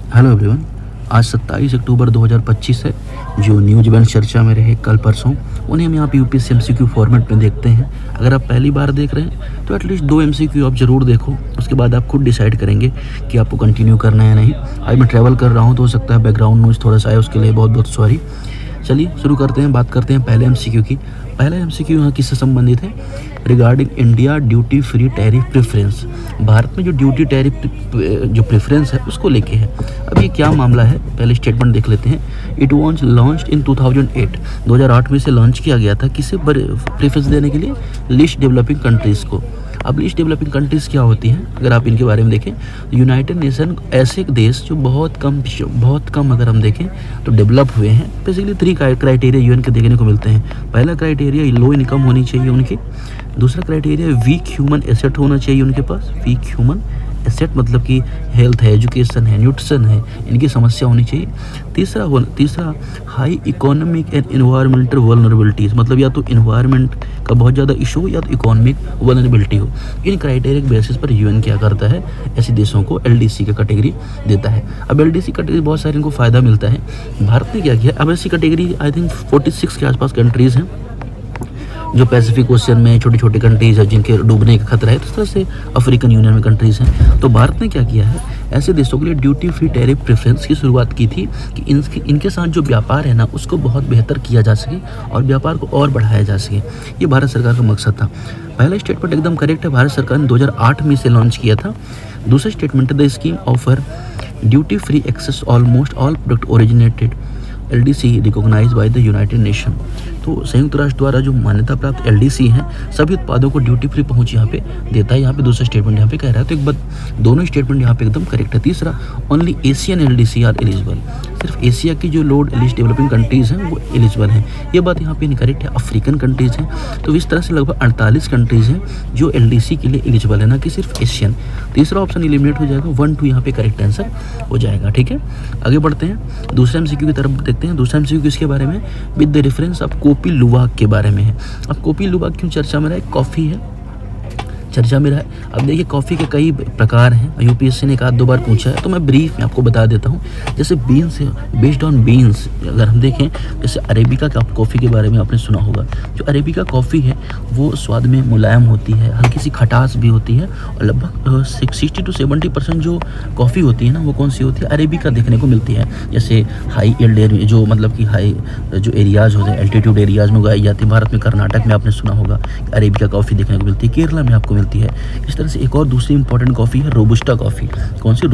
Hello everyone. आज 27 अक्टूबर 2025 है। जो न्यूज इवेंट चर्चा में रहे कल परसों, उन्हें हम यहाँ पे यूपीएससी एमसीक्यू फॉर्मेट में देखते हैं। अगर आप पहली बार देख रहे हैं तो एटलीस्ट 2 एमसीक्यू आप ज़रूर देखो, उसके बाद आप खुद डिसाइड करेंगे कि आपको कंटिन्यू करना है या नहीं। आज मैं ट्रैवल कर रहा हूँ तो हो सकता है बैकग्राउंड नॉइज़ थोड़ा सा आए, उसके लिए बहुत बहुत सॉरी। चलिए शुरू करते हैं, बात करते हैं पहले एमसीक्यू की। पहला एमसीक्यू यहाँ किससे संबंधित है? Regarding India duty free tariff preference. Bharat में जो ड्यूटी टैरिफ जो प्रेफरेंस है उसको लेके है। अब ये क्या मामला है, पहले स्टेटमेंट देख लेते हैं। इट वाज लॉन्च्ड इन 2008 में इसे लॉन्च किया गया था। किसे प्रेफरेंस देने के लिए? लीस्ट डेवलपिंग कंट्रीज़ को। अब लीस्ट डेवलपिंग कंट्रीज़ क्या होती हैं अगर आप इनके बारे में देखें, यूनाइटेड नेशन ऐसे एक देश जो बहुत कम अगर हम देखें तो डेवलप हुए हैं। बेसिकली 3 क्राइटेरिया यूएन के देखने को मिलते हैं। पहला क्राइटेरिया लो इनकम होनी चाहिए उनकी। दूसरा क्राइटेरिया वीक ह्यूमन एसेट होना चाहिए उनके पास। वीक ह्यूमन एसेट मतलब कि हेल्थ है, एजुकेशन है, न्यूट्रिशन है, इनकी समस्या होनी चाहिए। तीसरा high economic and environmental vulnerabilities, मतलब या तो इन्वायरमेंट का बहुत ज़्यादा इशू हो या तो इकोनॉमिक वल्नरेबिलिटी हो। इन क्राइटेरिया के बेसिस पर यूएन क्या करता है, ऐसे देशों को एलडीसी का कैटेगरी देता है। अब एलडीसी कैटेगरी बहुत सारे इनको फ़ायदा मिलता है। भारत ने क्या किया, अब ऐसी कैटेगरी आई थिंक 46 के आसपास कंट्रीज़ हैं जो पैसिफिक ओशियन में छोटी छोटी कंट्रीज़ है जिनके डूबने का खतरा है। तो इस तरह से अफ्रीकन यूनियन में कंट्रीज़ हैं। तो भारत ने क्या किया है, ऐसे देशों के लिए ड्यूटी फ्री टैरिफ प्रेफरेंस की शुरुआत की थी कि इनके साथ जो व्यापार है ना उसको बहुत बेहतर किया जा सके और व्यापार को और बढ़ाया जा सके। ये भारत सरकार का मकसद था। पहला स्टेटमेंट एकदम करेक्ट है, भारत सरकार ने 2008 में इसे लॉन्च किया था। दूसरा स्टेटमेंट है the scheme offer duty free access almost all product originated LDC recognised by the United Nation. तो संयुक्त राष्ट्र द्वारा जो मान्यता प्राप्त एलडीसी हैं सभी उत्पादों को ड्यूटी फ्री पहुंच यहाँ पे देता है। यहाँ पे दूसरा स्टेटमेंट यहाँ पे कह रहा है, तो एक बात दोनों स्टेटमेंट यहाँ पे एकदम करेक्ट है। तीसरा only Asian LDC are eligible, सिर्फ एशिया की जो लोड लीस्ट डेवलपिंग कंट्रीज़ हैं वो एलिजिबल हैं। ये बात यहाँ पे इनकरेक्ट है, अफ्रीकन कंट्रीज़ हैं। तो इस तरह से लगभग 48 कंट्रीज़ हैं जो एलडीसी के लिए एलिजिबल है, ना कि सिर्फ एशियन। तीसरा ऑप्शन एलिमिनेट हो जाएगा, 1 2 यहाँ पे करेक्ट आंसर हो जाएगा। ठीक है, आगे बढ़ते हैं, दूसरे एमसीक्यू की तरफ देखते हैं। दूसरा एमसीक्यू किसके बारे में? With the reference of copy लुवाक के बारे में है। अब कोपी लुवाक क्यों चर्चा में रहा है? कॉफ़ी है चर्चा में रहा है। अब देखिए कॉफ़ी के कई प्रकार हैं, यूपीएससी ने एक आध 2 बार पूछा है तो मैं ब्रीफ में आपको बता देता हूँ। जैसे बीन्स है, बेस्ड ऑन बीन्स अगर हम देखें, जैसे अरेबिका का कॉफ़ी के बारे में आपने सुना होगा। जो अरेबिका कॉफ़ी है वो स्वाद में मुलायम होती है, हल्की सी खटास भी होती है और लगभग 60 to 70% जो कॉफ़ी होती है ना वो कौन सी होती है? अरेबिका देखने को मिलती है। जैसे हाई एल्ड जो मतलब कि हाई जो एरियाज़ होते हैं, एल्टीट्यूड एरियाज़ में उगाई जाती है। भारत में कर्नाटक में आपने सुना होगा अरेबिका कॉफ़ी देखने को मिलती है, केरला में आपको मिलती है। इस तरह से एक और दूसरी इंपॉर्टेंट कॉफ़ी है रोबुस्टा कॉफ़ी। कौन सी?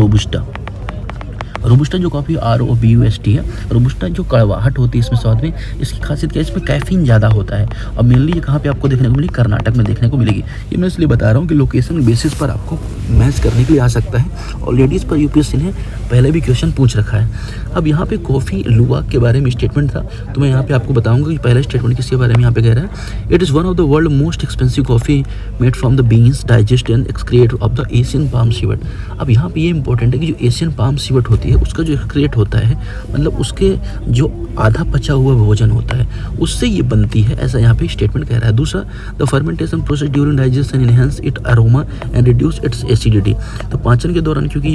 रोबुस्टा जो कॉफ़ी ROBUST है। रोबुस्टा जो कड़वाहट होती है इसमें स्वाद में, इसकी खासियत क्या है? इसमें कैफीन ज़्यादा होता है और मेनली ये कहाँ पे आपको देखने को मिलेगी? कर्नाटक में देखने को मिलेगी। ये मैं इसलिए बता रहा हूँ कि लोकेशन बेसिस पर आपको मैच करने के लिए आ सकता है और लेडीज़ पर यूपीएससी ने पहले भी क्वेश्चन पूछ रखा है। अब यहाँ पे कॉफ़ी लुवाक के बारे में स्टेटमेंट था तो मैं यहाँ पे आपको बताऊँगा कि पहला स्टेटमेंट किसके बारे में यहाँ पे कह रहा है। It is one of the world most expensive coffee made from the beans digest and excrete of the Asian palm civet. अब यहाँ पे ये इंपॉर्टेंट है कि जो एशियन पाम सीवट होती है उसका जो एक्सक्रिएट होता है, मतलब उसके जो आधा पचा हुआ भोजन होता है उससे ये बनती है, ऐसा यहाँ पे स्टेटमेंट कह रहा है। दूसरा, the fermentation process during digestion enhance it aroma and reduce it's acidity. तो पाचन के दौरान, क्योंकि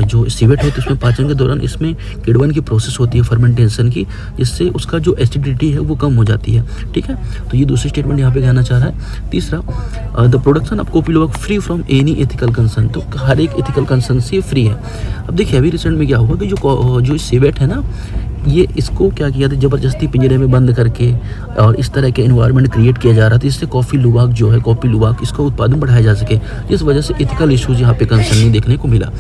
जो सिवेट है तो उसमें पाचन के दौरान इसमें किण्वन की प्रोसेस होती है फर्मेंटेशन की, जिससे उसका जो एसिडिटी है वो कम हो जाती है। ठीक है, तो ये दूसरी स्टेटमेंट यहाँ पे कहना चाह रहा है। तीसरा, the production of coffee लुवाक free from any ethical concern, तो हर एक एथिकल कंसर्न से फ्री है। अब देखिए अभी रिसेंट में क्या हुआ कि जो सिवेट है ना, ये इसको क्या किया था, ज़बरदस्ती पिंजरे में बंद करके और इस तरह के एनवायरनमेंट क्रिएट किया जा रहा था जिससे कॉफ़ी लुवाक जो है, कॉफ़ी लुवाक इसका उत्पादन बढ़ाया जा सके, जिस वजह से एथिकल इश्यूज यहाँ पे कंसर्न नहीं देखने को मिला।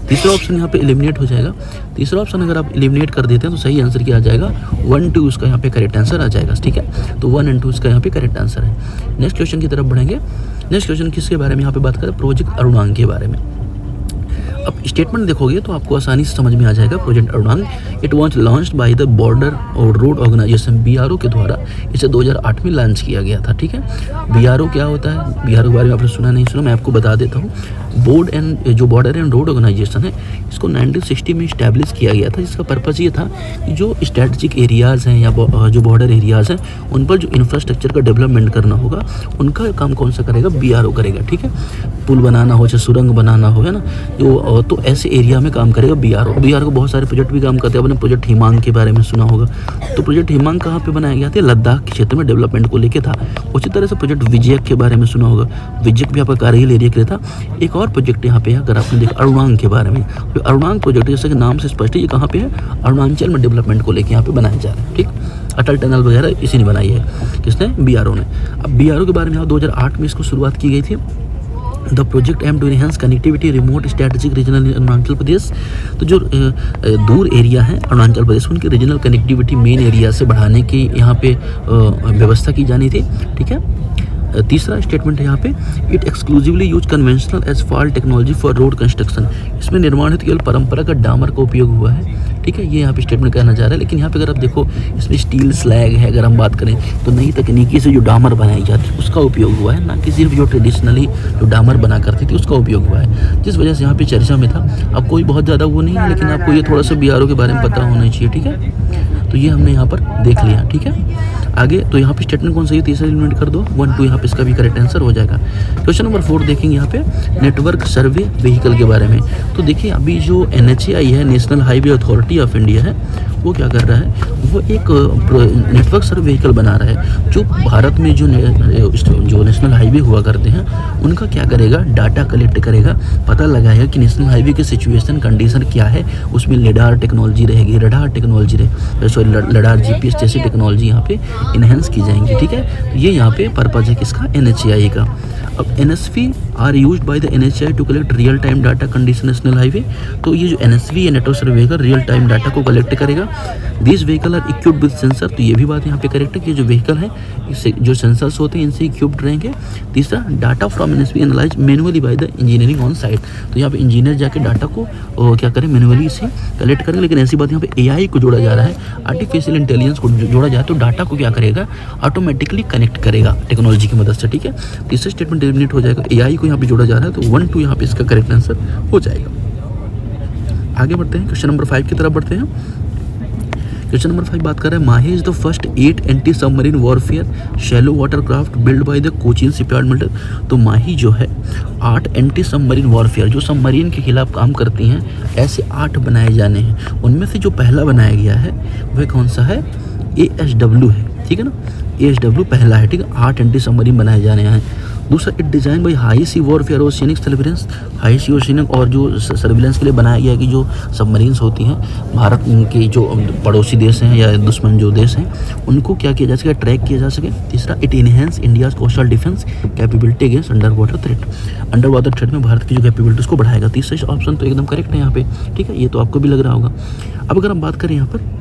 तीसरा ऑप्शन यहाँ पे एलिमिनेट हो जाएगा। तीसरा ऑप्शन अगर आप एलिमिनेट कर देते हैं तो सही आंसर क्या आ जाएगा? 1 2 उसका यहाँ पे करेक्ट आंसर आ जाएगा। ठीक है, तो 1 और 2 इसका यहाँ पे करेक्ट आंसर है। नेक्स्ट क्वेश्चन की तरफ बढ़ेंगे। नेक्स्ट क्वेश्चन किसके बारे में यहाँ पे बात करें? प्रोजेक्ट अरुणांग के बारे में। अब स्टेटमेंट देखोगे तो आपको आसानी से समझ में आ जाएगा। Project Arunank it was launched by the border और रोड ऑर्गेनाइजेशन BRO के द्वारा इसे 2008 में लॉन्च किया गया था। ठीक है, BRO क्या होता है? BRO के बारे में आपने सुना नहीं सुना, मैं आपको बता देता हूँ। बॉर्डर एंड रोड ऑर्गेनाइजेशन है, इसको 1960 में इस्टेब्लिश किया गया था, जिसका पर्पज़ ये था कि जो स्ट्रेटजिक एरियाज़ हैं या जो बॉर्डर एरियाज़ हैं उन पर जो इंफ्रास्ट्रक्चर का डेवलपमेंट करना होगा उनका काम कौन सा करेगा, BRO करेगा। ठीक है, पुल बनाना हो चाहे सुरंग बनाना हो, है ना, जो तो ऐसे एरिया में काम करेगा BRO को बहुत सारे प्रोजेक्ट भी काम करते हैं। आपने प्रोजेक्ट हिमांग के बारे में सुना होगा, तो प्रोजेक्ट हिमांग कहाँ पे बनाया गया था, लद्दाख के क्षेत्र में डेवलपमेंट को लेके था। उसी तरह से प्रोजेक्ट विजयक के बारे में सुना होगा, विजयक भी आपका कारगिल एरिया के लिए था। एक और प्रोजेक्ट यहाँ पे है, अगर आपने देखा अरुणांग के बारे में, जो अरुणांग प्रोजेक्ट जैसे कि नाम से स्पष्ट है, ये कहाँ पे है, अरुणाचल में डेवलपमेंट को लेके यहाँ पे बनाया जा रहा है। ठीक, अटल टनल वगैरह इसी ने बनाई है, किसने, BRO ने। अब BRO के बारे में 2008 में इसको शुरुआत की गई थी। The project aim to enhance connectivity remote strategic regional Arunachal Pradesh, तो जो दूर एरिया है अरुणाचल प्रदेश उनकी रीजनल कनेक्टिविटी मेन एरिया से बढ़ाने की यहाँ पे व्यवस्था की जानी थी। ठीक है, तीसरा स्टेटमेंट है यहाँ पे, it exclusively use conventional asphalt technology for road construction, इसमें निर्माण हेतु केवल परंपरागत डामर का उपयोग हुआ है। ठीक है, ये यहाँ पे स्टेटमेंट कहना चाह रहा है। लेकिन यहाँ पे अगर आप देखो इसमें स्टील स्लैग है, अगर हम बात करें तो नई तकनीकी से जो डामर बनाई जाती है उसका उपयोग हुआ है, ना कि सिर्फ जो ट्रेडिशनली जो डामर बना करती थी उसका उपयोग हुआ है, जिस वजह से यहाँ पे चर्चा में था। अब कोई बहुत ज़्यादा वो नहीं है, लेकिन आपको ये थोड़ा सा BRO के बारे में पता होना चाहिए। ठीक है, तो ये हमने यहाँ पर देख लिया। ठीक है, आगे तो यहाँ पे स्टेटमेंट कौन सा है, तीसरा एलिमेंट कर दो, 1 2 यहाँ पे इसका भी करेक्ट आंसर हो जाएगा। क्वेश्चन नंबर 4 देखेंगे यहाँ पे नेटवर्क सर्वे व्हीकल के बारे में। तो देखिए अभी जो NHAI है, national highway authority of India है, वो क्या कर रहा है, वो एक नेटवर्क सर्वे व्हीकल बना रहा है, जो भारत में जो नेशनल हाईवे हुआ करते हैं उनका क्या करेगा, डाटा कलेक्ट करेगा, पता लगाएगा कि नेशनल हाईवे की सिचुएशन कंडीशन क्या है, उसमें लिडार टेक्नोलॉजी रहेगी, रडार टेक्नोलॉजी लडार GPS जैसी टेक्नोलॉजी यहाँ पे इनहेंस की जाएंगी। ठीक है, तो ये यहाँ पे पर्पज है किसका, NHAI का। अब NSV are used by the NHAI to collect real time data condition national highway, तो ये जो NSV है network survey vehicle real time data को कलेक्ट करेगा। This vehicle are equipped with sensor, तो ये भी बात यहाँ पे करेक्ट है कि जो व्हीकल है इससे जो सेंसर्स होते हैं इनसे इक्विप्ड रहेंगे। तीसरा, data from NSV analyse manually by the engineering on site, तो यहाँ पे इंजीनियर जाके डाटा को क्या करें, मैनुअली इसे कलेक्ट करेंगे। लेकिन ऐसी बात यहाँ पे AI को जोड़ा जा रहा है, आर्टिफिशियल इंटेलिजेंस को जोड़ा जाए तो डाटा को क्या करेगा, ऑटोमेटिकली कनेक्ट करेगा टेक्नोलॉजी की मदद से। ठीक है, तीसरा स्टेटमेंट एलिमिनेट हो जाएगा, AI को यहाँ पे जोड़ा जा रहा है, तो 1 2 यहाँ पे इसका करेक्ट आंसर हो जाएगा। आगे बढ़ते हैं, क्वेश्चन नंबर 5 की तरफ बढ़ते हैं। क्वेश्चन नंबर 5 बात कर रहे हैं, Mahe is the first 8 anti submarine warfare shallow water craft build by the Cochin shipyard मिलिटर, तो माही जो है 8 एंटी सबमरीन वॉरफेयर जो सबमरीन के खिलाफ काम करती हैं, ऐसे 8 बनाए जाने हैं। उनमें से जो पहला बनाया गया है वह कौन सा है, ASW है। ठीक है ना, ASW पहला है। ठीक है, 8 एंटी सबमरीन बनाए जाने हैं। दूसरा, it design by high sea warfare oceanic surveillance, high sea oceanic और जो सर्विलेंस के लिए बनाया गया कि जो सबमरीन्स होती हैं भारत के जो पड़ोसी देश हैं या दुश्मन जो देश हैं उनको क्या किया जा सके, ट्रैक किया जा सके। तीसरा, it enhance India's coastal defence capability against under water threat, under water threat में भारत की जो कैपेबिलिटीज को बढ़ाएगा। तीसरा ऑप्शन तो एकदम करेक्ट है यहाँ पे। ठीक है, ये तो आपको भी लग रहा होगा। अब अगर हम बात करें यहाँ पर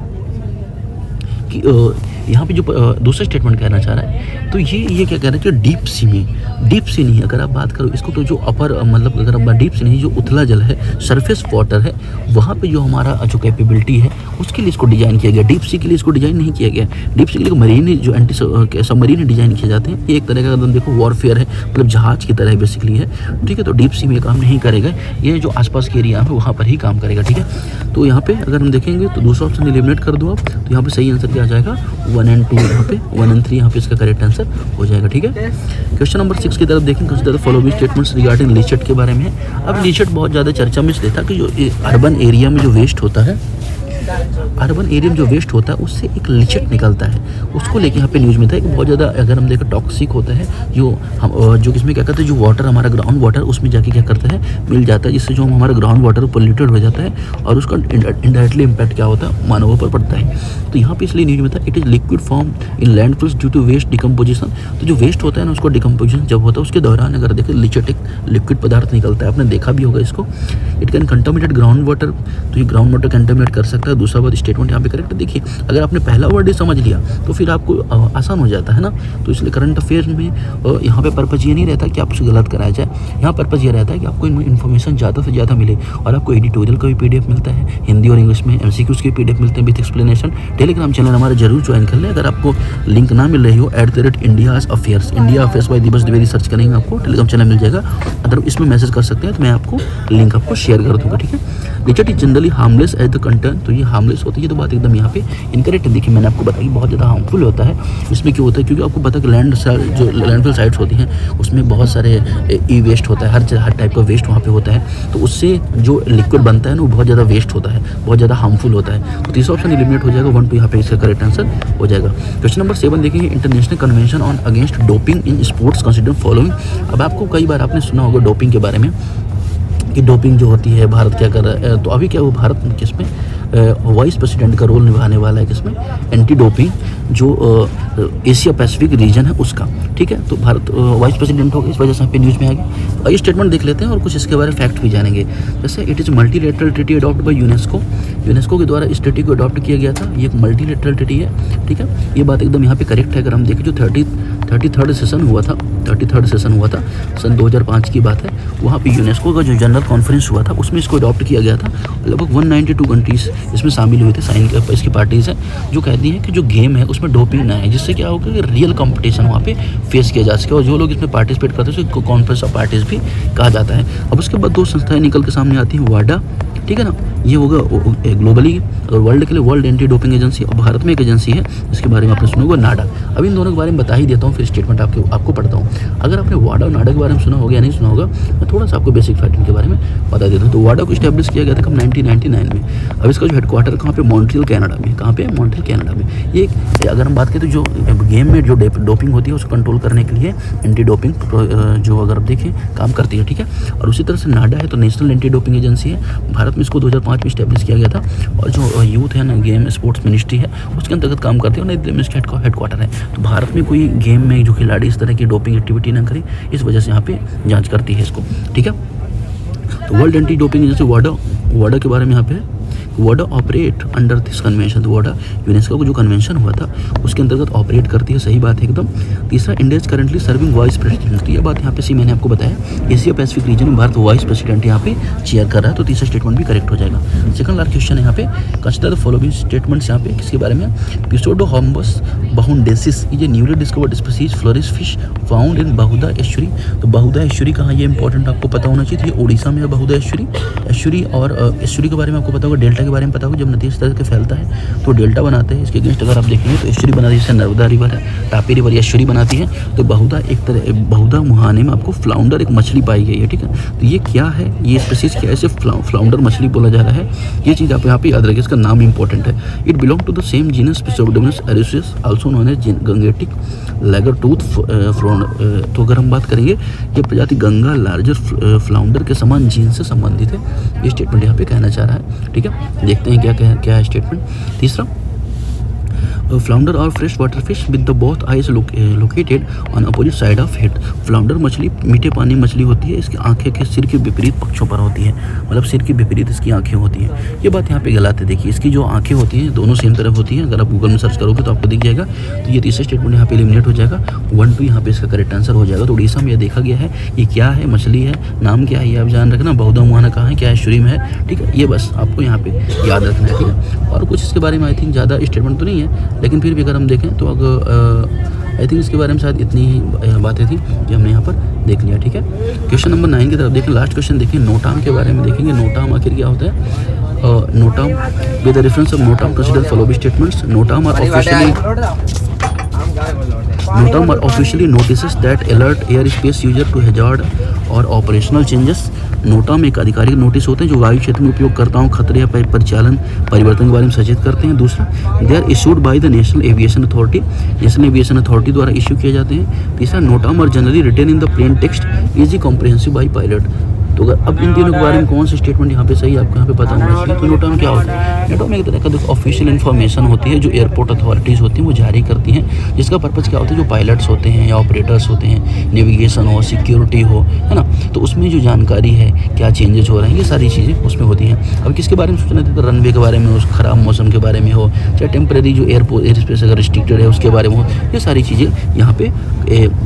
कि यहाँ पे जो दूसरा स्टेटमेंट कहना चाह रहा है, तो ये क्या कह रहा है कि डीप सी में, डीप सी नहीं, अगर आप बात करो इसको तो जो अपर मतलब अगर आप डीप सी नहीं, जो उथला जल है, सरफेस वाटर है, वहाँ पे जो हमारा जो कैपेबिलिटी है उसके लिए इसको डिज़ाइन किया गया। डीप सी के लिए इसको डिज़ाइन नहीं किया गया। डीप सी के लिए मरीन जो एंटी सबमरीन डिज़ाइन किए जाते हैं, ये एक तरह का एकदम देखो वॉरफेयर है, मतलब जहाज की तरह बेसिकली है। ठीक है, तो डीप सी में काम नहीं करेगा, ये जो आसपास के एरिया है वहाँ पर ही काम करेगा। ठीक है, तो यहाँ पे अगर हम देखेंगे तो दूसरा ऑप्शन एलिमिनेट कर दो आप, तो यहाँ पे सही आंसर क्या आ जाएगा, 1 और 2 यहाँ पे 1 और 3 यहाँ पे इसका करेक्ट आंसर हो जाएगा। ठीक है, क्वेश्चन नंबर 6 की तरफ देखें, consider the following statements regarding leachate के बारे में है। अब लीचेट बहुत ज़्यादा चर्चा में इसलिए था कि जो अर्बन एरिया में जो वेस्ट होता है, अर्बन एरिया में जो वेस्ट होता है उससे एक लीचेट निकलता है, उसको लेके यहाँ पे न्यूज़ में था कि बहुत ज़्यादा अगर हम देखें टॉक्सिक होता है जो किसमें क्या करता है, जो वाटर हमारा ग्राउंड वाटर उसमें जाके क्या करता है, मिल जाता है, जिससे जो हमारा ग्राउंड वाटर पोल्यूटेड हो जाता है और उसका इनडायरेक्टली इम्पैक्ट क्या होता है, मानवों पर पड़ता है। तो यहाँ पे इसलिए न्यूज़ में था, it is liquid form in landfills due to waste decomposition, तो जो वेस्ट होता है ना उसको डिकम्पोजिशन जब होता है उसके दौरान अगर देखें लीचेट एक लिक्विड पदार्थ निकलता है, आपने देखा भी होगा इसको। It can contaminate ground water, तो ये ग्राउंड वाटर कंटामिनेट कर सकता है। दूसरा बात स्टेटमेंट यहाँ पे करेक्ट देखिए, अगर आपने पहला वर्ड ही समझ लिया तो फिर आपको आसान हो जाता है ना। तो इसलिए करंट अफेयर्स में यहाँ पे पर्पज़ ये नहीं रहता कि आपसे गलत कराया जाए, यहाँ पर्पज़ ये रहता है कि आपको इन्फॉर्मेशन ज़्यादा से ज़्यादा मिले। और आपको एडिटोरियल का भी PDF मिलता है, हिंदी और इंग्लिश में MCQs के PDF मिलते हैं विथ एक्सप्लेनेशन। टेलीग्राम चैनल हमारा जरूर ज्वाइन कर लें। अगर आपको लिंक ना मिल रही हो @India's affairs, India affairs by Divas Dwivedi search करेंगे आपको टेलीग्राम चैनल मिल जाएगा। अगर इसमें मैसेज कर सकते हैं तो मैं आपको लिंक आपको शेयर कर दूँगा, ठीक है। Nature is generally harmless as the content, तो ये हार्मलेस होती है तो बात एकदम यहाँ पे इनकरेक्ट है। देखिए मैंने आपको बताया कि बहुत ज़्यादा हार्मफुल होता है। इसमें क्यों होता है, क्योंकि आपको पता है कि जो लैंडफिल साइट्स होती हैं उसमें बहुत सारे ई वेस्ट होता है, हर टाइप का वेस्ट वहाँ पे होता है। तो उससे जो लिक्विड बनता है ना वो बहुत ज़्यादा वेस्ट होता है, बहुत ज़्यादा हार्मफुल होता है। तो तीसरा ऑप्शन एलिमिनेट हो जाएगा, 1 2 यहाँ पे इसका करेक्ट आंसर हो जाएगा। क्वेश्चन नंबर 7 देखेंगे, international convention on against doping in sports consider following. अब आपको कई बार आपने सुना होगा डोपिंग के बारे में कि डोपिंग जो होती है भारत क्या कर रहा है। तो अभी क्या वो भारत किसमें वाइस प्रेसिडेंट का रोल निभाने वाला है, किसमें एंटी डोपिंग जो एशिया पैसिफिक रीजन है उसका, ठीक है। तो भारत वाइस प्रेसिडेंट होगा, इस वजह से यहाँ पे न्यूज़ में आ गया। और ये स्टेटमेंट देख लेते हैं और कुछ इसके बारे में फैक्ट भी जानेंगे। जैसे it is multilateral treaty adopt by UNESCO के द्वारा इस ट्रीटी को अडॉप्ट किया गया था। ये एक मल्टीलेटरल ट्रीटी है, ठीक है। ये बात एकदम यहाँ पे करेक्ट है। अगर हम देखें जो 33rd सेशन हुआ था सन 2005 की बात है, वहाँ पे यूनेस्को का जो जनरल कॉन्फ्रेंस हुआ था उसमें इसको अडॉप्ट किया गया था। लगभग 192 कंट्रीज इसमें शामिल हुए थे, साइन इसकी पार्टीज़ हैं जो कहती हैं कि जो गेम है उसमें डोपिंग ना है, जिससे क्या होगा कि रियल कंपटीशन वहाँ पे फेस किया जा सके। और जो लोग इसमें पार्टिसिपेट करते हैं उसको कॉन्फ्रेंस ऑफ पार्टीज भी कहा जाता है। अब उसके बाद 2 संस्थाएं निकल के सामने आती हैं, वाडा, ठीक है ना, ये होगा ग्लोबली और वर्ल्ड के लिए वर्ल्ड एंटी डोपिंग एजेंसी। और भारत में एक एजेंसी है जिसके बारे में आपने सुना होगा, नाडा। अब इन दोनों के बारे में बता ही देता हूँ, फिर स्टेटमेंट आपको पढ़ता हूँ। अगर आपने वाडा और नाडा के बारे में सुना होगा या नहीं सुना होगा, मैं थोड़ा सा आपको बेसिक फैक्ट के बारे में बता देता हूँ। तो वाडा को स्टैब्लिश किया गया था कब, 1999 में। अब इसका जो हेडक्वार्टर कहाँ पे, मॉन्ट्रियल कनाडा में। कहाँ पे, मॉन्ट्रियल कनाडा में। ये अगर हम बात करें तो जो गेम में जो डोपिंग होती है उसको कंट्रोल करने के लिए एंटी डोपिंग जो अगर आप देखें काम करती है, ठीक है। और उसी तरह से नाडा है तो नेशनल एंटी डोपिंग एजेंसी है। भारत में इसको 2005 में स्टैब्लिश किया गया था। और जो यूथ है ना, गेम स्पोर्ट्स मिनिस्ट्री है उसके अंतर्गत काम करती है और नई दिल्ली में इसका हेडक्वार्टर है। तो भारत में कोई गेम में जो खिलाड़ी इस तरह की डोपिंग एक्टिविटी ना करे, इस वजह से यहाँ पे जांच करती है इसको, ठीक है। तो वर्ल्ड एंटी डोपिंग एजेंसी वाडा के बारे में यहाँ पे वाडा ऑपरेट अंडर दिस कन्वेंशन। तो वाडा यूनेस्को का जो कन्वेंशन हुआ था उसके अंतर्गत ऑपरेट करती है, सही बात है एकदम। तीसरा, India is currently serving vice president. ये बात यहाँ पे मैंने आपको बताया, एशिया पैसिफिक रीजन में भारत वाइस प्रेसिडेंट यहाँ पे चेयर कर रहा है। तो तीसरा स्टेटमेंट भी करेक्ट हो जाएगा। सेकंड लास्ट क्वेश्चन है यहाँ पे, कंसिडर द फॉलोइंग स्टेटमेंट्स। यहाँ पे किसके बारे में, Pseudorhombus bahudaensis is a newly discovered species flourish fish found in Bahuda estuary. तो बहुधा एस्चुरी कहाँ, ये इंपॉर्टेंट आपको पता होना चाहिए। ये उड़ीसा में है बहुधा एस्चुरी। और एस्चुरी के बारे में आपको पता होगा, डेल्टा के बारे में पता होगा। जब नदी इस तरह के फैलता है तो डेल्टा बनाते हैं। इसके अगेंस्ट अगर आप देखेंगे तो एस्चुरी बनाती है, जैसे नर्मदा रिवर है, तापी रिवर एस्चुरी बनाती है। तो बहुधा मुहाने में आपको फ्लाउंडर एक मछली पाई गई है, ठीक है। तो ये क्या है, ये स्पीसीज क्या है, इसे फ्लाउंडर मछली बोला जा रहा है। ये चीज़ आप यहाँ पे याद रखिए, इसका नाम इंपॉर्टेंट है। It belong to the same genus Pseudorhombus arsius also known as Gangetic लैगर टूथ फ्लाउंडर। तो अगर हम बात करेंगे, ये प्रजाति गंगा लार्जर फ्लाउंडर के समान जीन से संबंधित है। ये स्टेटमेंट यहाँ पे कहना चाह रहा है, ठीक है। देखते हैं क्या है स्टेटमेंट। तीसरा, फ्लाउंडर और fresh water fish with the both eyes located on opposite side of head. Flounder मछली मीठे पानी मछली होती है, इसकी आंखें के सिर के विपरीत पक्षों पर होती है, मतलब सिर के विपरीत इसकी आंखें होती हैं। ये बात यहाँ पे गलत है। देखिए इसकी जो आंखें होती हैं दोनों सेम तरफ होती हैं। अगर आप गूगल में सर्च करोगे तो आपको दिख जाएगा। तो ये तीसरा स्टेटमेंट यहाँ पे एलिमिनेट हो जाएगा। 1 2 यहाँ पे इसका करेक्ट आंसर हो जाएगा। तो उड़ीसा में यह देखा गया है। ये क्या है, मछली है, नाम क्या है ये आप जान रखना। बहुधा मुहाना कहाँ है, क्या एस्चुरी में है, ठीक है। ये बस आपको यहाँ पे याद रखना है, ठीक है। और कुछ इसके बारे में आई थिंक ज़्यादा स्टेटमेंट तो नहीं है, लेकिन फिर भी अगर हम देखें तो आई थिंक इसके बारे में शायद इतनी ही बातें थी जो हमने यहाँ पर देख लिया, ठीक है। क्वेश्चन नंबर 9 की तरफ देखें, लास्ट क्वेश्चन देखें, नोटाम के बारे में देखेंगे। नोटाम आखिर क्या होता है। NOTAM with the reference of NOTAM consider following statements. NOTAM are officially notices that alert airspace user to hazard और ऑपरेशनल चेंजेस। नोटाम एक आधिकारिक नोटिस होते हैं जो वायु क्षेत्र में उपयोगकर्ताओं खतरे या परिचालन परिवर्तन के बारे में सचेत करते हैं। दूसरा, they are issued by the national aviation authority, national aviation authority द्वारा इशू किए जाते हैं। तीसरा, NOTAM are generally written in the plain text, easy comprehensive by pilot. तो अगर अब इन तीनों के बारे में कौन सा स्टेटमेंट यहाँ पे सही आपको यहाँ पे पता होना चाहिए। तो नोटा में क्या होता है, नोटा में एक तरह का ऑफिशियल इन्फॉर्मेशन होती है जो एयरपोर्ट अथॉरिटीज़ होती हैं वो जारी करती हैं, जिसका पर्पज़ क्या होता है, जो पायलट्स होते हैं या ऑपरेटर्स होते हैं, नेविगेशन हो, सिक्योरिटी हो, है ना, तो उसमें जो जानकारी है क्या चेंजेस हो रहे हैं ये सारी चीज़ें उसमें होती हैं। अब किसके बारे में सोचना है, तो रनवे के बारे में, उस ख़राब मौसम के बारे में हो, चाहे टेम्प्रेरी जो एयर स्पेस अगर रिस्ट्रिक्टेड है उसके बारे में हो, ये सारी चीज़ें यहाँ पे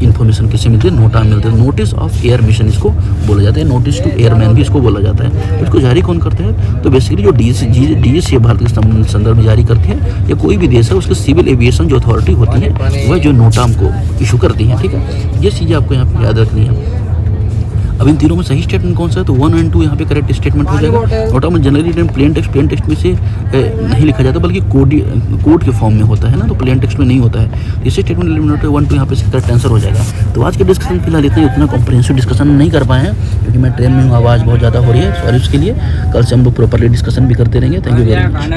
इन्फॉर्मेशन किससे मिलती है, नोटा मिलते हैं। नोटिस ऑफ एयर मिशन इसको बोला जाता है, नोटिस टू एयरमैन भी इसको बोला जाता है। तो इसको जारी कौन करते हैं, तो बेसिकली जो DGCA भारत के संदर्भ में जारी करती है, या कोई भी देश है उसके सिविल एविएशन जो अथॉरिटी होती है वह जो नोटा को इशू करती है। ठीक है, ये चीज़ें आपको यहाँ पे याद रखनी है। अब इन तीनों में सही स्टेटमेंट कौन सा है, तो 1 और 2 यहाँ पे करेक्ट स्टेटमेंट हो जाएगा। नोटा में जनरली प्लेन टेक्स्ट में से नहीं लिखा जाता, बल्कि कोड के फॉर्म में होता है ना, तो प्लेन टेक्स्ट में नहीं होता है। इसे स्टेटमेंट 1 2 यहाँ पे करेक्ट आंसर हो जाएगा। तो आज के डिस्कशन फिलहाल इतना ही, उतना कॉम्प्रिहेंसिव डिस्कशन नहीं कर पाए हैं क्योंकि मैं ट्रेन में हूँ, आवाज़ बहुत ज़्यादा हो रही है, सॉरी उसके लिए। कल से हम लोग प्रॉपरली डिस्कशन भी करते रहेंगे। Thank you very much.